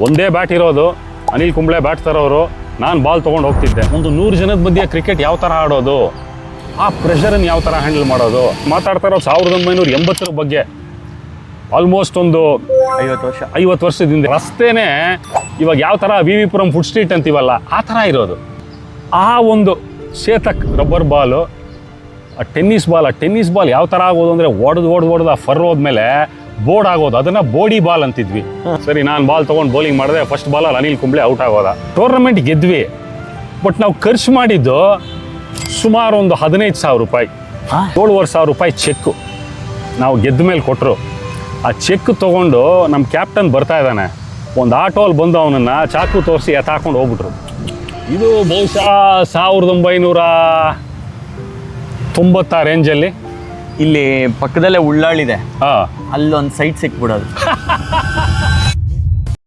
ಒಂದೇ ಬ್ಯಾಟ್ ಇರೋದು, ಅನಿಲ್ ಕುಂಬ್ಳೆ ಬ್ಯಾಟ್ ತರೋರು, ನಾನು ಬಾಲ್ ತೊಗೊಂಡು ಹೋಗ್ತಿದ್ದೆ. ಒಂದು 100 ಜನದ ಮಧ್ಯೆ ಕ್ರಿಕೆಟ್ ಯಾವ ಥರ ಆಡೋದು, ಆ ಪ್ರೆಷರನ್ನು ಯಾವ ಥರ ಹ್ಯಾಂಡಲ್ ಮಾಡೋದು. ಮಾತಾಡ್ತಾ ಇರೋ 1980 ಬಗ್ಗೆ, ಆಲ್ಮೋಸ್ಟ್ ಒಂದು 50 ವರ್ಷದಿಂದ. ರಸ್ತೆನೇ ಇವಾಗ ಯಾವ ಥರ V V Puram food street ಅಂತೀವಲ್ಲ, ಆ ಥರ ಇರೋದು. ಆ ಒಂದು ಶೇತಕ್ ರಬ್ಬರ್ ಬಾಲು, ಆ ಟೆನ್ನಿಸ್ ಬಾಲ್ ಯಾವ ಥರ ಆಗೋದು ಅಂದರೆ ಹೊಡೆದು ಆ ಫರ್ ಹೋದ್ಮೇಲೆ ಬೋರ್ಡ್ ಆಗೋದು, ಅದನ್ನು ಬೋಡಿ ಬಾಲ್ ಅಂತಿದ್ವಿ. ಸರಿ, ನಾನು ಬಾಲ್ ತೊಗೊಂಡು ಬೌಲಿಂಗ್ ಮಾಡಿದೆ, ಫಸ್ಟ್ ಬಾಲಲ್ಲಿ ಅನಿಲ್ ಕುಂಬ್ಳೆ ಔಟ್ ಆಗೋದ. ಟೂರ್ನಮೆಂಟ್ ಗೆದ್ವಿ, ಬಟ್ ನಾವು ಖರ್ಚು ಮಾಡಿದ್ದು ಸುಮಾರು ಒಂದು 15,000 ರೂಪಾಯಿ, 7,500 ರೂಪಾಯಿ ಚೆಕ್ಕು ನಾವು ಗೆದ್ದ ಮೇಲೆ ಕೊಟ್ಟರು. ಆ ಚೆಕ್ ತೊಗೊಂಡು ನಮ್ಮ ಕ್ಯಾಪ್ಟನ್ ಬರ್ತಾ ಇದ್ದಾನೆ, ಒಂದು ಆಟೋಲ್ಲಿ ಬಂದು ಅವನನ್ನು ಚಾಕು ತೋರಿಸಿ ಎತ್ತಾಕೊಂಡು ಹೋಗ್ಬಿಟ್ರು. ಇದು ಬಹುಶಃ 1990 ರೇಂಜಲ್ಲಿ. ಇಲ್ಲಿ ಪಕ್ಕದಲ್ಲೇ ಉಳ್ಳಾಳಿದೆ, ಹಾಂ, ಅಲ್ಲೊಂದು ಸೈಟ್ ಸಿಕ್ಬಿಡೋದು.